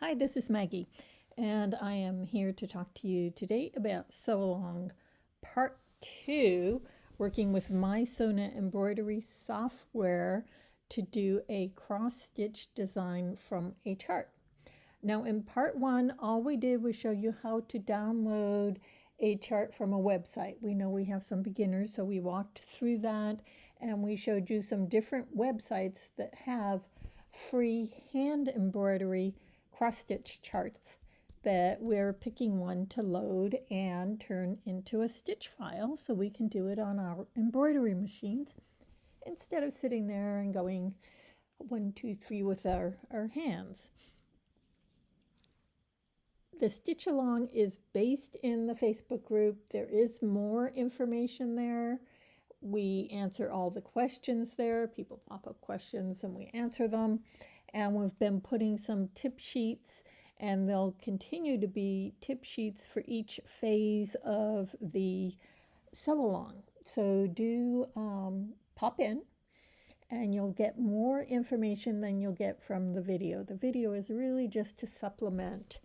Hi, this is Maggie, and I am here to talk to you today about Sew Along Part 2, working with mySewnet embroidery software to do a cross-stitch design from a chart. Now in Part 1, all we did was show you how to download a chart from a website. We know we have some beginners, so we walked through that and we showed you some different websites that have free hand embroidery cross-stitch charts that we're picking one to load and turn into a stitch file so we can do it on our embroidery machines instead of sitting there and going 1, 2, 3 with our hands. The stitch along is based in the Facebook group. There is more information there. We answer all the questions there. People pop up questions and we answer them. And we've been putting some tip sheets, and there'll continue to be tip sheets for each phase of the sew along. So do pop in, and you'll get more information than you'll get from the video. The video is really just to supplement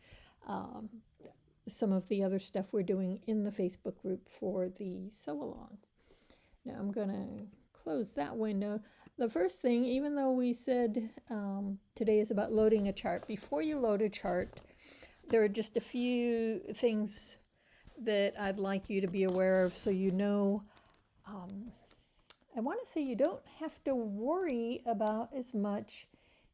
some of the other stuff we're doing in the Facebook group for the sew along. Now I'm going to close that window. The first thing, even though we said today is about loading a chart, before you load a chart, there are just a few things that I'd like you to be aware of so you know. I want to say you don't have to worry about as much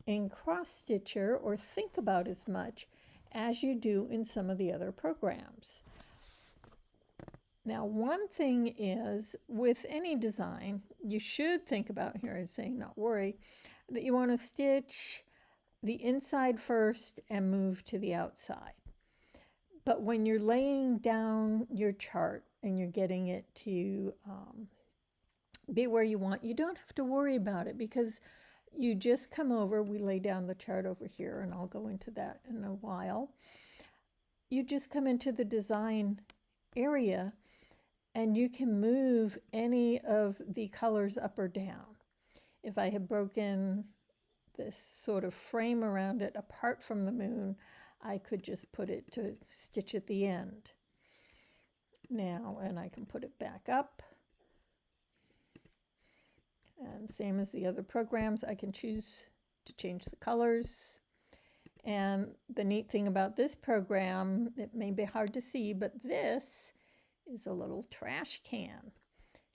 in Cross-Stitcher or think about as much as you do in some of the other programs. Now, one thing is, with any design, you should think about, here I'm saying not worry, that you want to stitch the inside first and move to the outside. But when you're laying down your chart and you're getting it to be where you want, you don't have to worry about it because you just come over, we lay down the chart over here, and I'll go into that in a while. You just come into the design area and you can move any of the colors up or down. If I had broken this sort of frame around it apart from the moon, I could just put it to stitch at the end. Now, and I can put it back up. And same as the other programs, I can choose to change the colors. And the neat thing about this program, it may be hard to see, but this is a little trash can.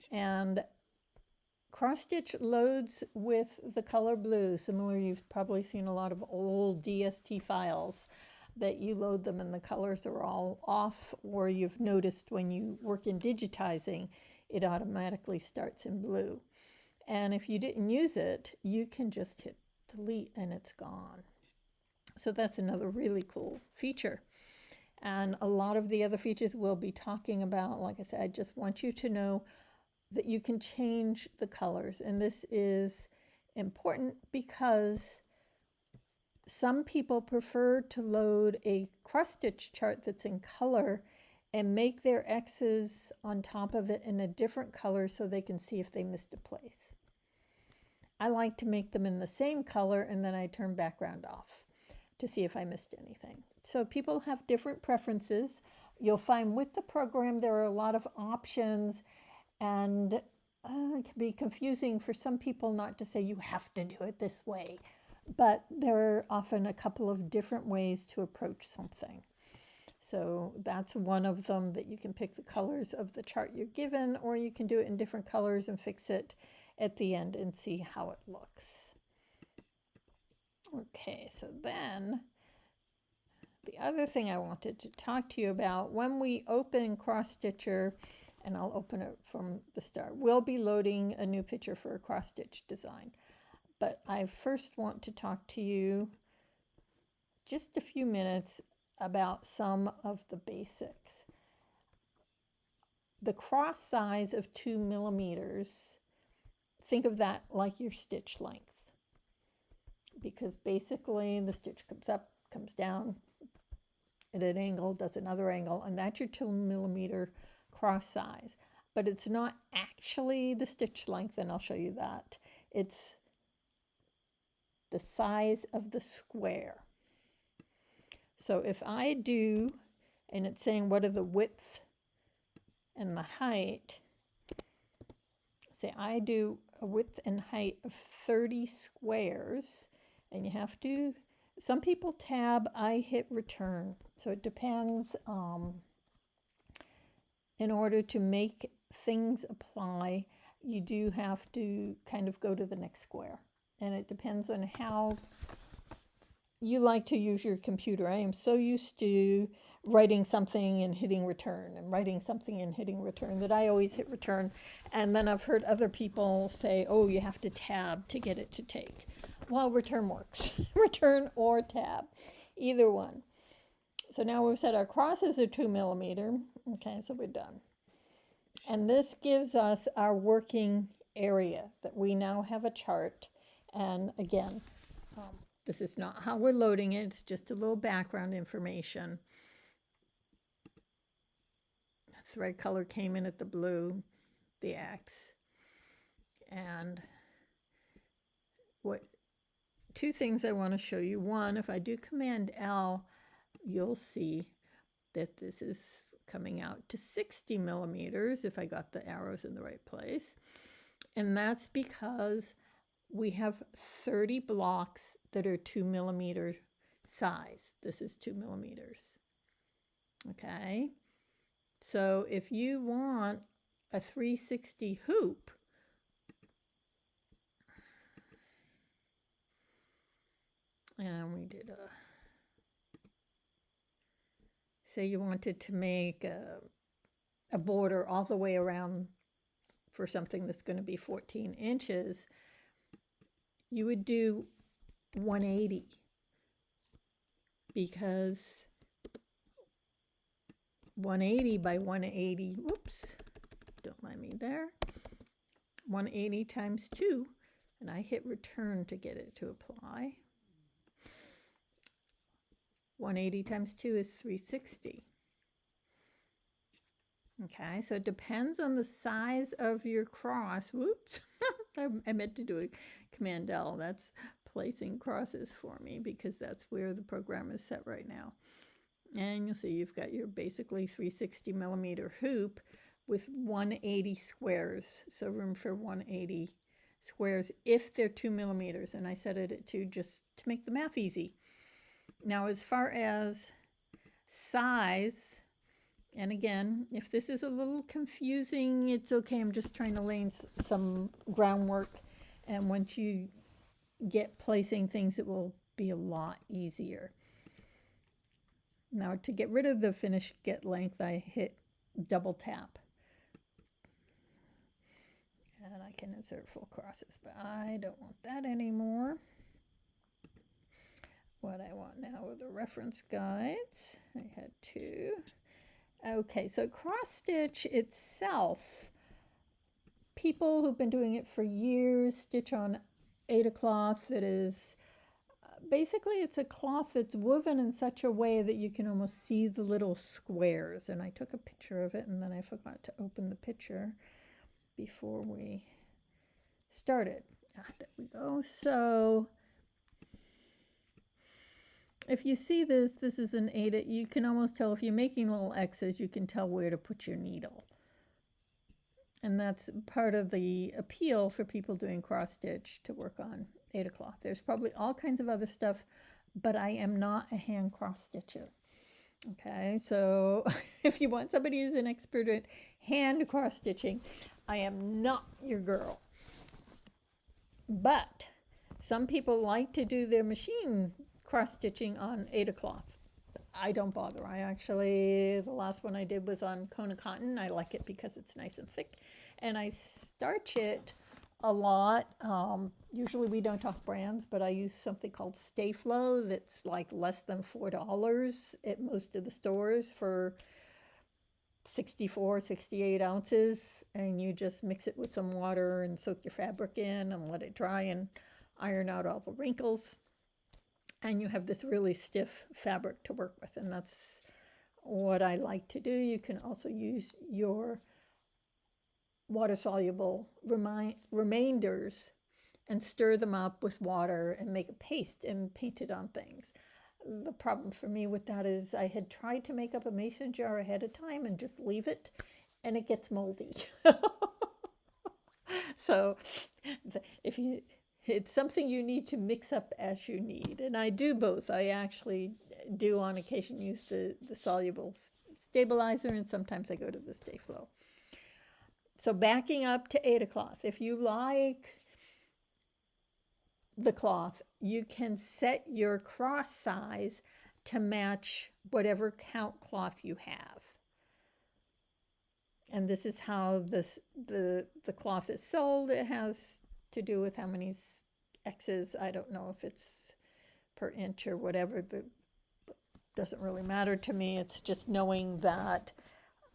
And cross stitch loads with the color blue. Similar, you've probably seen a lot of old DST files that you load them and the colors are all off, or you've noticed when you work in digitizing, it automatically starts in blue. And if you didn't use it, you can just hit delete and it's gone. So that's another really cool feature. And a lot of the other features we'll be talking about. Like I said, I just want you to know that you can change the colors. And this is important because some people prefer to load a cross-stitch chart that's in color and make their X's on top of it in a different color so they can see if they missed a place. I like to make them in the same color and then I turn background off to see if I missed anything. So people have different preferences. You'll find with the program there are a lot of options, and it can be confusing for some people not to say you have to do it this way, but there are often a couple of different ways to approach something. So that's one of them, that you can pick the colors of the chart you're given, or you can do it in different colors and fix it at the end and see how it looks. Okay, so then the other thing I wanted to talk to you about, when we open Cross-Stitcher, and I'll open it from the start, we'll be loading a new picture for a cross-stitch design. But I first want to talk to you just a few minutes about some of the basics. The cross size of 2 millimeters, think of that like your stitch length. Because basically the stitch comes up, comes down at an angle, does another angle, and that's your 2 millimeter cross size. But it's not actually the stitch length, and I'll show you that. It's the size of the square. So if I do, and it's saying what are the widths and the height, say I do a width and height of 30 squares, and you have to, some people tab, I hit return. So it depends. In order to make things apply, you do have to kind of go to the next square. And it depends on how you like to use your computer. I am so used to writing something and hitting return and writing something and hitting return that I always hit return. And then I've heard other people say, oh, you have to tab to get it to take. Well, return works. Return or tab, either one. So now we've set our crosses are 2 millimeter. Okay, so we're done. And this gives us our working area that we now have a chart. And again, this is not how we're loading it. It's just a little background information. Thread color came in at the blue, the X. And what two things I want to show you. One, if I do Command L, you'll see that this is coming out to 60 millimeters if I got the arrows in the right place. And that's because we have 30 blocks that are 2 millimeter size. This is 2 millimeters. Okay. So if you want a 360 hoop, and we did a, say you wanted to make a border all the way around for something that's going to be 14 inches, you would do 180, because 180 by 180, whoops, don't mind me there, 180 times 2, and I hit return to get it to apply. 180 times 2 is 360. Okay, so it depends on the size of your cross. Whoops, I meant to do a Command L. That's placing crosses for me because that's where the program is set right now. And you'll see you've got your basically 360 millimeter hoop with 180 squares. So room for 180 squares if they're 2 millimeters. And I set it at 2 just to make the math easy. Now, as far as size, and again, if this is a little confusing, it's okay. I'm just trying to lay some groundwork. And once you get placing things, it will be a lot easier. Now, to get rid of the finish get length, I hit double tap. And I can insert full crosses, but I don't want that anymore. What I want now are the reference guides. I had 2. Okay, so cross stitch itself, people who've been doing it for years stitch on Aida cloth that is, basically it's a cloth that's woven in such a way that you can almost see the little squares. And I took a picture of it and then I forgot to open the picture before we started. There we go. So if you see this, this is an Aida. You can almost tell if you're making little X's, you can tell where to put your needle. And that's part of the appeal for people doing cross stitch to work on Aida cloth. There's probably all kinds of other stuff, but I am not a hand cross stitcher. Okay, so if you want somebody who's an expert at hand cross stitching, I am not your girl. But some people like to do their machine cross stitching on Aida cloth. I don't bother. I actually, the last one I did was on Kona cotton. I like it because it's nice and thick, and I starch it a lot. Usually we don't talk brands, but I use something called Stay Flow that's like less than $4 at most of the stores for 64, 68 ounces, and you just mix it with some water and soak your fabric in and let it dry and iron out all the wrinkles. And you have this really stiff fabric to work with, and that's what I like to do. You can also use your water-soluble remainders and stir them up with water and make a paste and paint it on things. the problem for me with that is I had tried to make up a mason jar ahead of time and just leave it, and it gets moldy. So if you, it's something you need to mix up as you need. And I do both. I actually do on occasion use the soluble stabilizer, and sometimes I go to the Stay Flow. So backing up to Aida cloth, if you like the cloth, you can set your cross size to match whatever count cloth you have. And this is how the cloth is sold. It has to do with how many X's. I don't know if it's per inch or whatever. Doesn't really matter to me. It's just knowing that,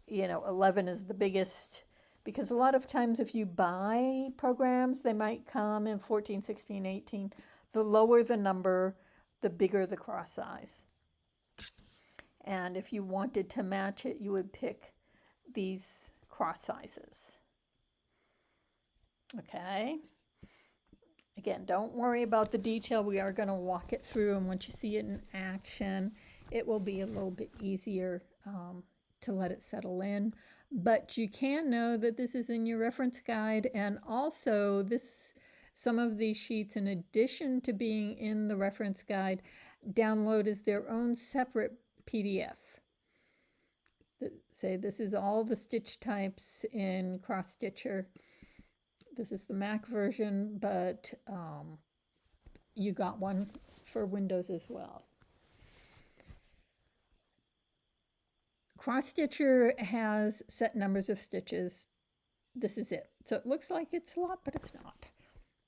11 is the biggest, because a lot of times if you buy programs, they might come in 14, 16, 18. The lower the number, the bigger the cross size. And if you wanted to match it, you would pick these cross sizes. Okay. Again, don't worry about the detail. We are going to walk it through, and once you see it in action, it will be a little bit easier to let it settle in. But you can know that this is in your reference guide, and also some of these sheets, in addition to being in the reference guide, download as their own separate PDF. Say this is all the stitch types in Cross Stitcher. This is the Mac version, but you got one for Windows as well. Cross Stitcher has set numbers of stitches. This is it. So it looks like it's a lot, but it's not.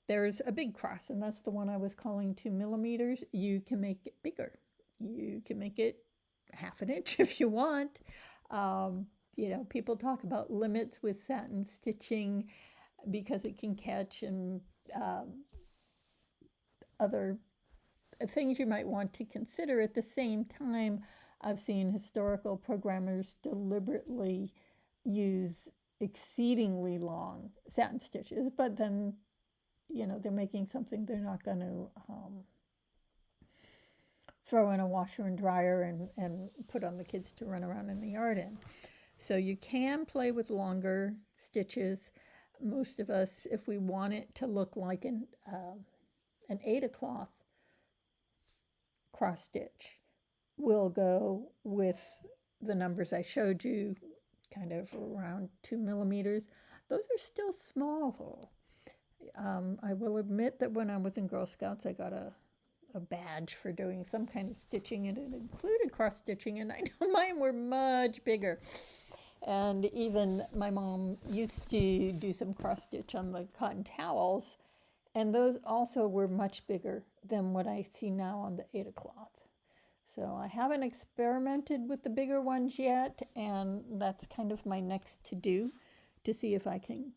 There's a big cross, and that's the one I was calling 2 millimeters. You can make it bigger. You can make it half an inch if you want. People talk about limits with satin stitching because it can catch, and other things you might want to consider. At the same time, I've seen historical programmers deliberately use exceedingly long satin stitches, but then, they're making something they're not going to throw in a washer and dryer and put on the kids to run around in the yard in. So you can play with longer stitches. Most of us, if we want it to look like an Aida cloth cross stitch, will go with the numbers I showed you, kind of around 2 millimeters. Those are still small though. I will admit that when I was in Girl Scouts, I got a badge for doing some kind of stitching, and it included cross stitching, and I know mine were much bigger. And even my mom used to do some cross stitch on the cotton towels, and those also were much bigger than what I see now on the Aida cloth. So I haven't experimented with the bigger ones yet, and that's kind of my next to do, to see if I can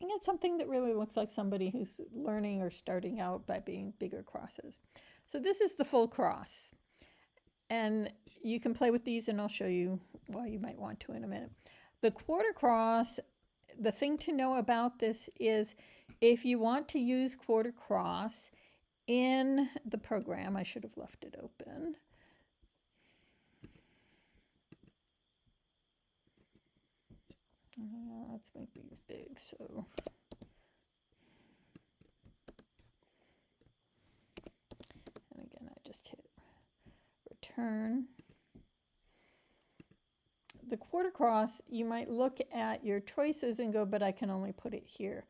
get something that really looks like somebody who's learning or starting out by being bigger crosses. So this is the full cross, and you can play with these, and I'll show you why you might want to in a minute. The quarter cross, the thing to know about this is if you want to use quarter cross in the program, I should have left it open. Let's make these big. So and again, I just hit return. The quarter cross, you might look at your choices and go, but I can only put it here.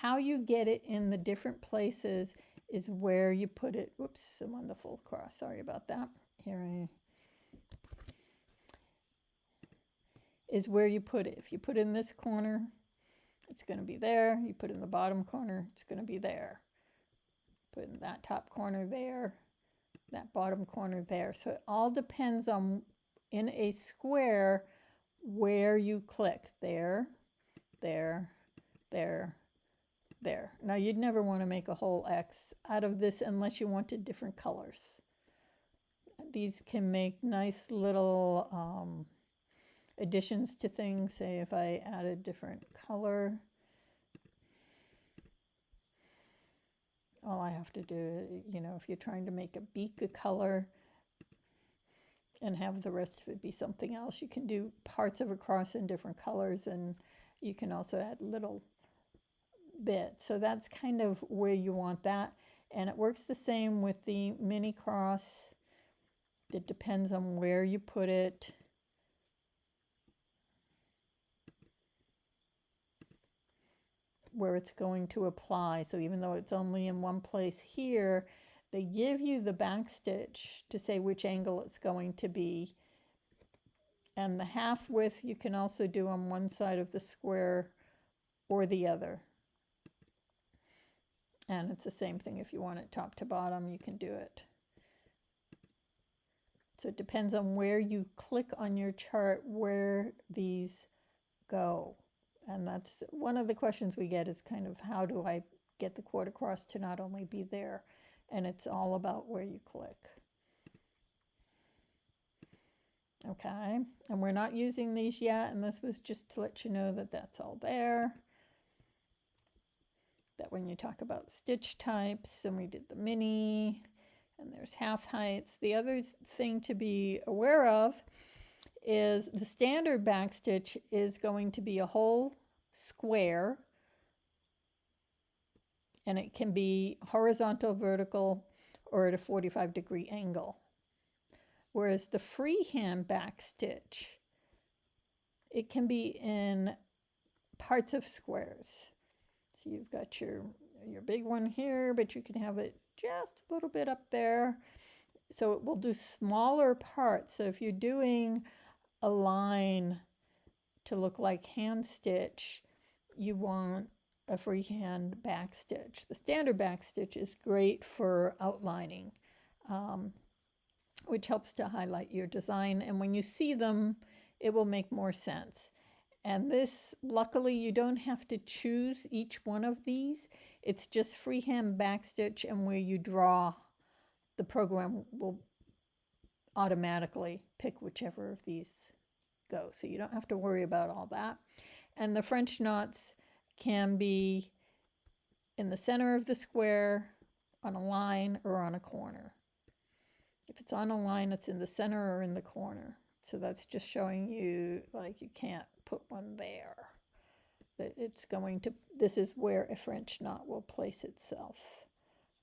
How you get it in the different places is where you put it. Whoops, I'm on the full cross. Sorry about that. Here is where you put it. If you put it in this corner, it's going to be there. You put it in the bottom corner, it's going to be there. Put it in that top corner there, that bottom corner there. So it all depends on, in a square, where you click. There, there, there, there. Now you'd never want to make a whole X out of this unless you wanted different colors. These can make nice little additions to things. Say if I add a different color, all I have to do, you know, if you're trying to make a beak a color and have the rest of it be something else, you can do parts of a cross in different colors, and you can also add little bits. So that's kind of where you want that. And it works the same with the mini cross. It depends on where you put it. Where it's going to apply. So even though it's only in one place here, they give you the back stitch to say which angle it's going to be. And the half width you can also do on one side of the square or the other. And it's the same thing if you want it top to bottom, you can do it. So it depends on where you click on your chart where these go. And that's one of the questions we get, is kind of how do I get the quarter cross to not only be there? And it's all about where you click. Okay, and we're not using these yet, and this was just to let you know that that's all there. That when you talk about stitch types, and we did the mini, and there's half heights. The other thing to be aware of is the standard backstitch is going to be a whole square, and it can be horizontal, vertical, or at a 45-degree angle. Whereas the freehand backstitch, it can be in parts of squares. So you've got your big one here, but you can have it just a little bit up there. So it will do smaller parts. So if you're doing a line to look like hand stitch, you want a freehand backstitch. The standard backstitch is great for outlining, which helps to highlight your design. And when you see them, it will make more sense. And this, luckily, you don't have to choose each one of these. It's just freehand backstitch, and where you draw, the program will automatically pick whichever of these go. So you don't have to worry about all that. And the French knots can be in the center of the square, on a line, or on a corner. If it's on a line, it's in the center or in the corner. So that's just showing you, like, you can't put one there. That it's going to, this is where a French knot will place itself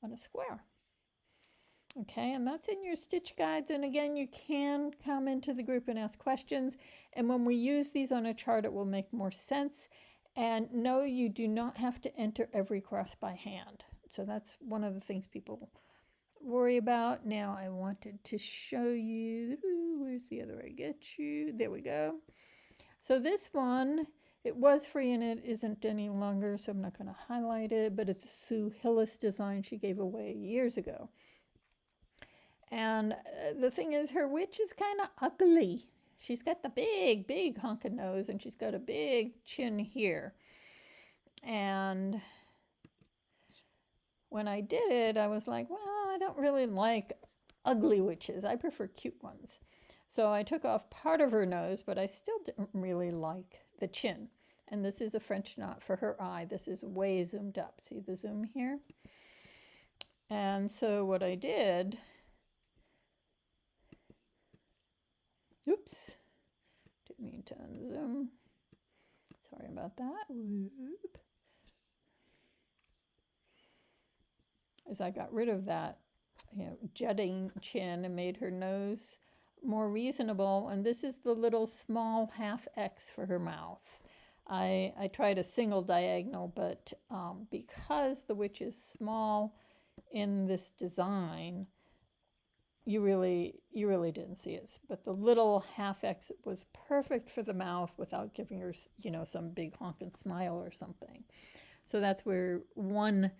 on a square. Okay, and that's in your stitch guides. And again, you can come into the group and ask questions. And when we use these on a chart, it will make more sense. And no, you do not have to enter every cross by hand. So that's one of the things people worry about. Now I wanted to show you, where's the other I get you? There we go. So this one, it was free and it isn't any longer, so I'm not going to highlight it, but it's a Sue Hillis design she gave away years ago. And the thing is, her witch is kind of ugly. She's got the big, big honking nose, and she's got a big chin here. And when I did it, I was like, well, I don't really like ugly witches. I prefer cute ones. So I took off part of her nose, but I still didn't really like the chin. And this is a French knot for her eye. This is way zoomed up. See the zoom here? And so what I did, oops, didn't mean to unzoom. Sorry about that. Whoop. As I got rid of that, jutting chin and made her nose more reasonable. And this is the little small half X for her mouth. I tried a single diagonal, but because the witch is small in this design, you really didn't see it. But the little half X was perfect for the mouth without giving her, some big honking smile or something. So that's where one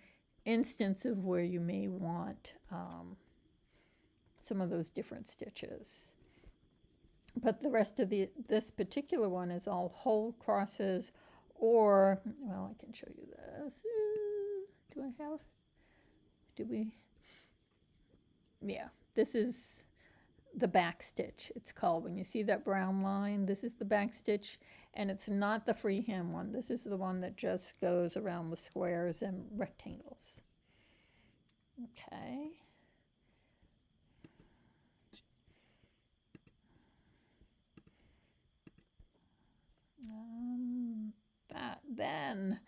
instance of where you may want some of those different stitches. But the rest of this particular one is all whole crosses, or, well, I can show you this. Yeah, this is the back stitch, it's called. When you see that brown line, this is the back stitch, and it's not the freehand one. This is the one that just goes around the squares and rectangles. Okay. Then,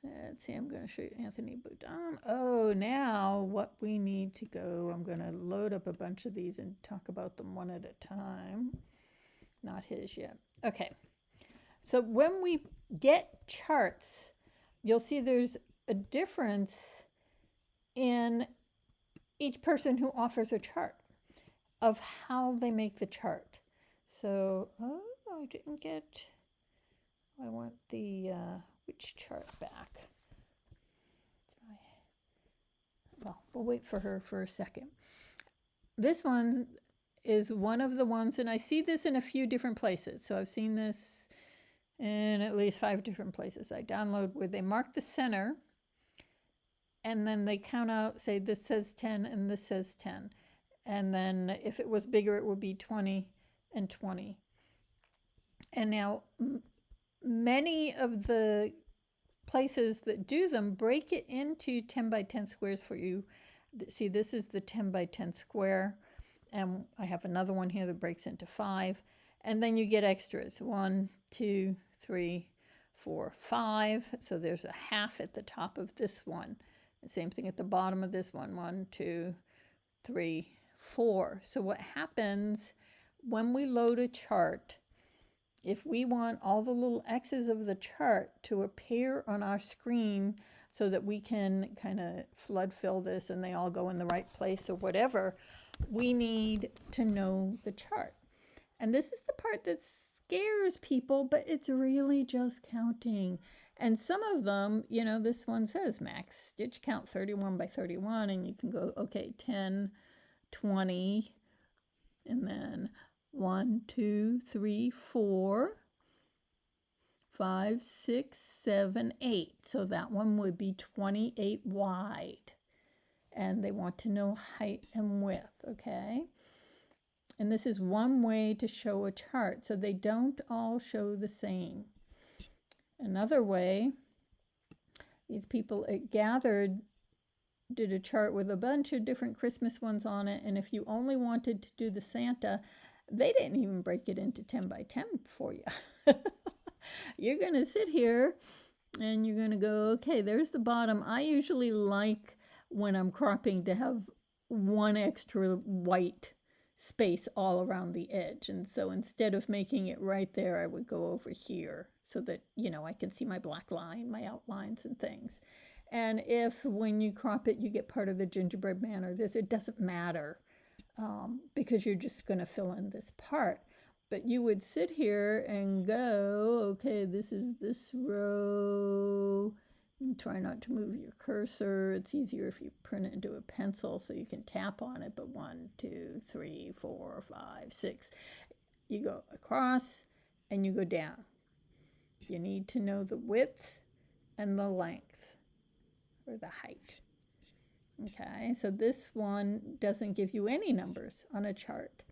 let's see, I'm going to show you Anthony Boudin. Oh, now what we need to go, I'm going to load up a bunch of these and talk about them one at a time. Not his yet. Okay. So when we get charts, you'll see there's a difference in each person who offers a chart of how they make the chart. So, oh, I didn't get, I want the, which chart back? Well, we'll wait for her for a second. This one is one of the ones, and I see this in a few different places. So I've seen this in at least 5 different places. I download where they mark the center, and then they count out, say this says 10 and this says 10. And then if it was bigger, it would be 20 and 20. And now many of the places that do them break it into 10 by 10 squares for you. See, this is the 10 by 10 square, and I have another one here that breaks into 5, and then you get extras, 1, 2, 3, 4, 5. So there's a half at the top of this one. The same thing at the bottom of this one, 1, 2, 3, 4. So what happens when we load a chart, if we want all the little X's of the chart to appear on our screen so that we can kind of flood fill this and they all go in the right place or whatever, we need to know the chart. And this is the part that scares people, but it's really just counting. And some of them, you know, this one says max stitch count 31 by 31, and you can go, okay, 10, 20, and then 1, 2, 3, 4, 5, 6, 7, 8. So that one would be 28 wide. And they want to know height and width, okay? And this is one way to show a chart. So they don't all show the same. Another way, these people at Gathered did a chart with a bunch of different Christmas ones on it. And if you only wanted to do the Santa, they didn't even break it into 10 by 10 for you. You're going to sit here and you're going to go, okay, there's the bottom. I usually like when I'm cropping to have one extra white space all around the edge. And so instead of making it right there, I would go over here so that, you know, I can see my black line, my outlines and things. And if when you crop it, you get part of the gingerbread man or this, it doesn't matter because you're just going to fill in this part. But you would sit here and go, okay, this is this row. And try not to move your cursor. It's easier if you print it into a pencil so you can tap on it. But 1, 2, 3, 4, 5, 6. You go across and you go down. You need to know the width and the length or the height. Okay, so this one doesn't give you any numbers on a chart.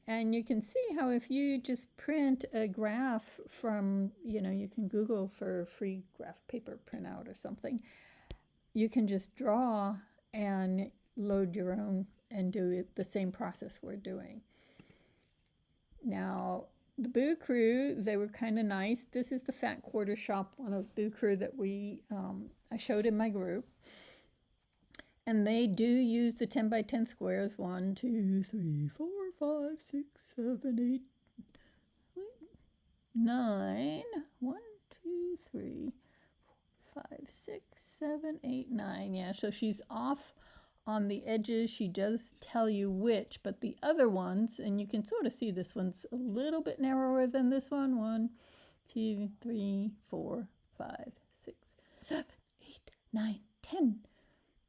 And you can see how if you just print a graph from, you know, you can Google for free graph paper printout or something. You can just draw and load your own and do it the same process we're doing. Now, the Boo Crew, they were kind of nice. This is the Fat Quarter Shop one of Boo Crew that I showed in my group. And they do use the 10 by 10 squares. 1, 2, 3, 4, 5, 6, 7, 8, 9. 1, 2, 3, 4, 5, 6, 7, 8, 9. Yeah, so she's off on the edges. She does tell you which, but the other ones, and you can sort of see this one's a little bit narrower than this one. 1, 2, 3, 4, 5, 6, 7, 8, 9, 10.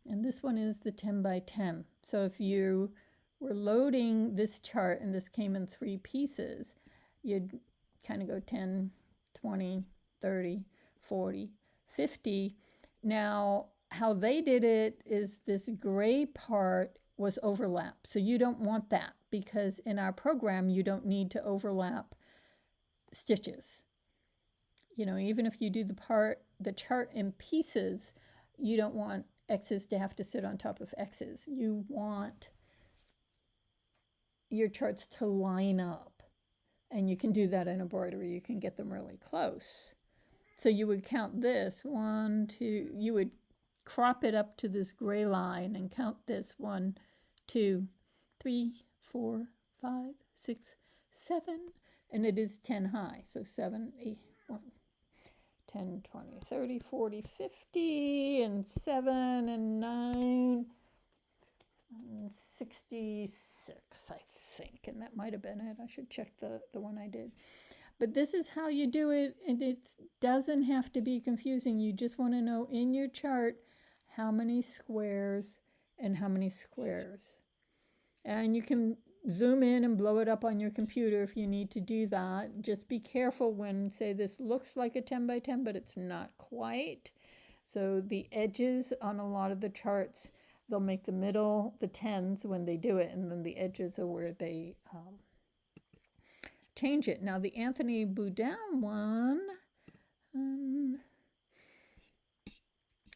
And this one is the 10 by 10. So if you were loading this chart and this came in 3 pieces, you'd kind of go 10, 20, 30, 40, 50. Now, how they did it is this gray part was overlapped. So you don't want that because in our program, you don't need to overlap stitches. You know, even if you do the chart in pieces, you don't want X's to have to sit on top of X's. You want your charts to line up. And you can do that in embroidery. You can get them really close. So you would count this, 1, 2, you would crop it up to this gray line and count this 1, 2, 3, 4, 5, 6, 7, and it is 10 high. So 7, 8, 1, 10, 20, 30, 40, 50, and 7, and 9, and 66, I think. And that might have been it. I should check the one I did. But this is how you do it, and it doesn't have to be confusing. You just want to know in your chart how many squares and how many squares. And you can zoom in and blow it up on your computer if you need to do that. Just be careful when, say, this looks like a 10 by 10, but it's not quite. So the edges on a lot of the charts, they'll make the middle the 10s when they do it, and then the edges are where they change it. Now the Anthony Boudin one,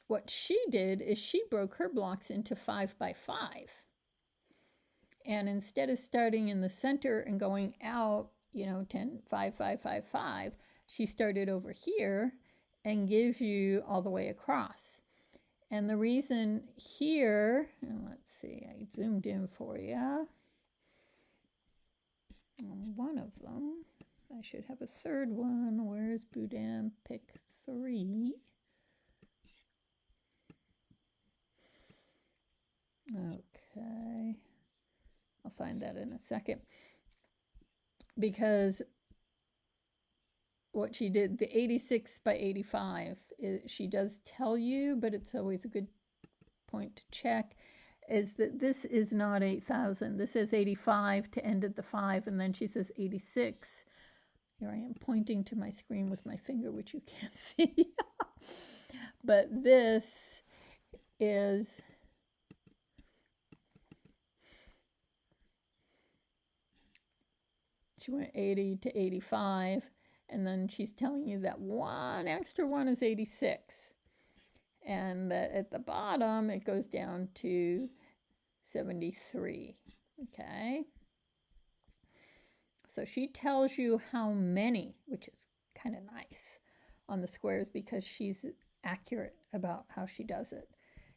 what she did is she broke her blocks into 5 by 5. And instead of starting in the center and going out, 10, 5, 5, 5, 5, she started over here and gives you all the way across. And the reason here, and let's see, I zoomed in for you. One of them, I should have a third one. Where's Boudin? Pick 3. Okay, I'll find that in a second. Because what she did, the 86 by 85, she does tell you, but it's always a good point to check, is that this is not 8,000. This is 85 to end at the 5, and then she says 86. Here I am pointing to my screen with my finger, which you can't see. But this is she went 80 to 85, and then she's telling you that one extra one is 86. And that at the bottom, it goes down to 73, okay? So she tells you how many, which is kind of nice on the squares because she's accurate about how she does it.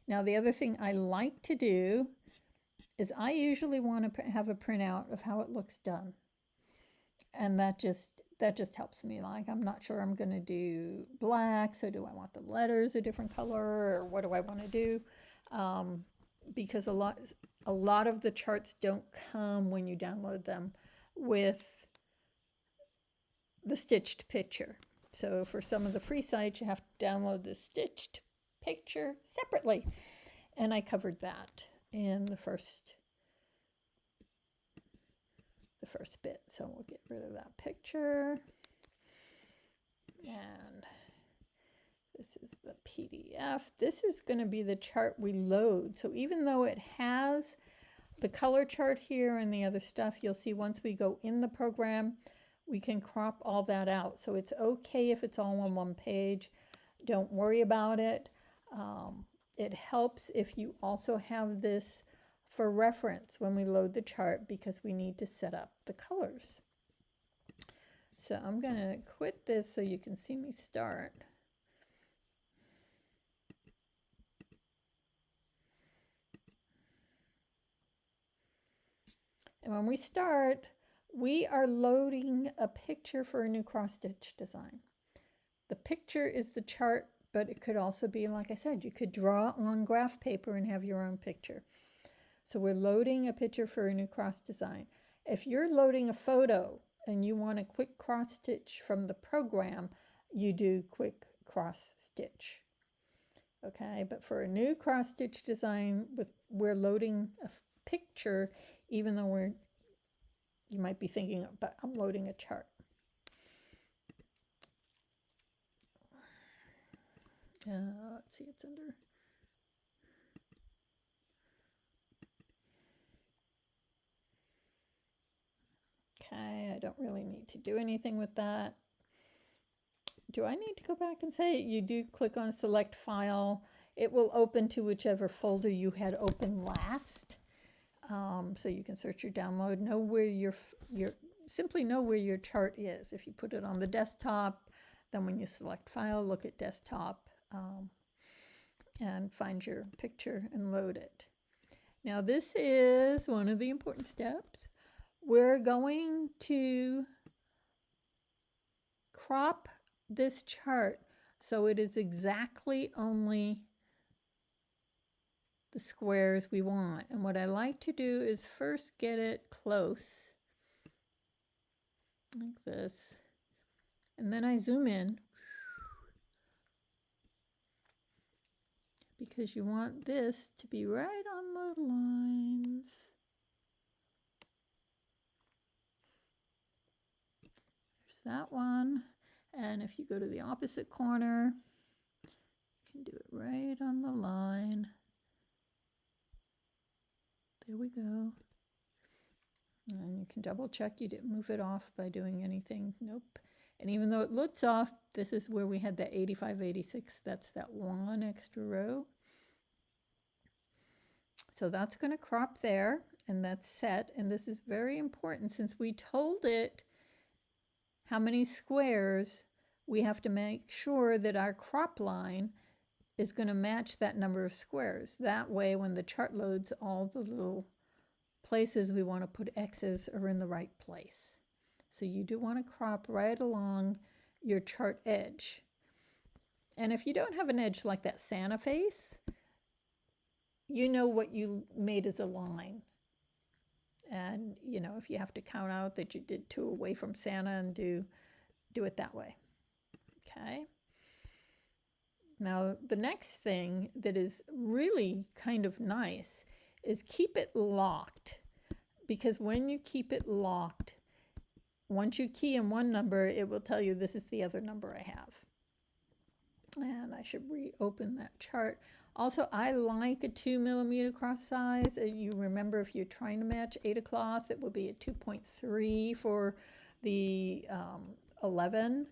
Now, the other thing I like to do is I usually want to have a printout of how it looks done. And that just helps me. Like, I'm not sure I'm going to do black, so do I want the letters a different color, or what do I want to do? Because a lot of the charts don't come when you download them with the stitched picture. So for some of the free sites, you have to download the stitched picture separately. And I covered that in the first bit. So we'll get rid of that picture. And this is the PDF. This is going to be the chart we load. So even though it has the color chart here and the other stuff, you'll see once we go in the program, we can crop all that out. So it's okay if it's all on one page. Don't worry about it. It helps if you also have this for reference when we load the chart, because we need to set up the colors. So I'm going to quit this so you can see me start. And when we start, we are loading a picture for a new cross-stitch design. The picture is the chart, but it could also be, like I said, you could draw on graph paper and have your own picture. So we're loading a picture for a new cross design. If you're loading a photo and you want a quick cross stitch from the program, you do quick cross stitch. Okay, but for a new cross stitch design, we're loading a picture, even though you might be thinking, but I'm loading a chart. Let's see, it's under. Okay, I don't really need to do anything with that. Do I need to go back and say you do click on select file it will open to whichever folder you had open last. So you can search your download, know where simply know where your chart is. If you put it on the desktop, then when you select file, look at desktop and find your picture and load it. Now this is one of the important steps. We're going to crop this chart so it is exactly only the squares we want. And what I like to do is first get it close, like this, and then I zoom in, because you want this to be right on the lines. There's that one. And if you go to the opposite corner, you can do it right on the line. There we go. And you can double check you didn't move it off by doing anything. Nope. And even though it looks off, this is where we had that 85, 86. That's that one extra row. So that's going to crop there, and that's set. And this is very important since we told it how many squares. We have to make sure that our crop line is going to match that number of squares. That way, when the chart loads, all the little places we want to put X's are in the right place. So you do want to crop right along your chart edge. And if you don't have an edge like that Santa face, you know what you made as a line. And, you know, if you have to count out that you did 2 away from Santa and do it that way. Okay. Now, the next thing that is really kind of nice is keep it locked. Because when you keep it locked, once you key in one number, it will tell you this is the other number I have. And I should reopen that chart. Also, I like a 2mm cross size. You remember if you're trying to match 8 o'clock, it will be a 2.3 for the 11.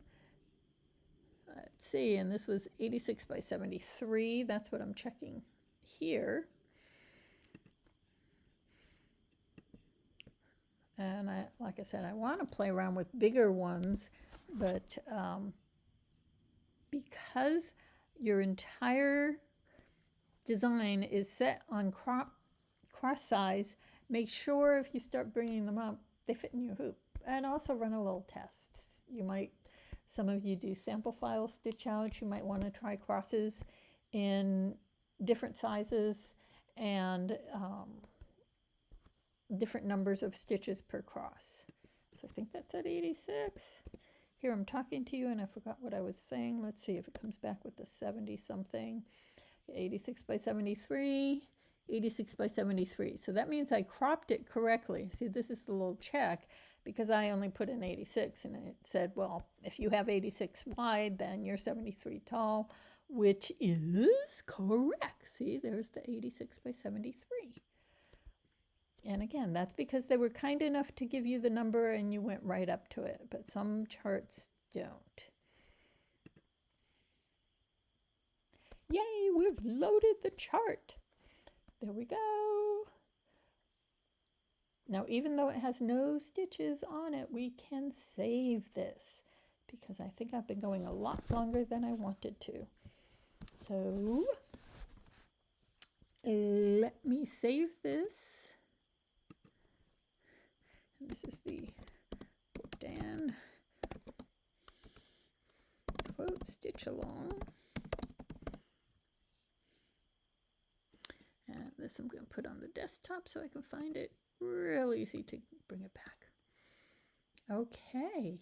Let's see, and this was 86 by 73. That's what I'm checking here. And like I said, I want to play around with bigger ones, but because your entire design is set on cross size, make sure if you start bringing them up, they fit in your hoop. And also run a little test. Some of you do sample file stitch out. You might want to try crosses in different sizes and different numbers of stitches per cross. So I think that's at 86. Here I'm talking to you and I forgot what I was saying. Let's see if it comes back with the 70 something. 86 by 73, 86 by 73. So that means I cropped it correctly. See, this is the little check because I only put in 86 and it said, well, if you have 86 wide, then you're 73 tall, which is correct. See, there's the 86 by 73. And again, that's because they were kind enough to give you the number and you went right up to it, but some charts don't. Yay, we've loaded the chart. There we go. Now, even though it has no stitches on it, we can save this because I think I've been going a lot longer than I wanted to. So let me save this. This is the Dan quote stitch along. And this I'm going to put on the desktop so I can find it real easy to bring it back. Okay,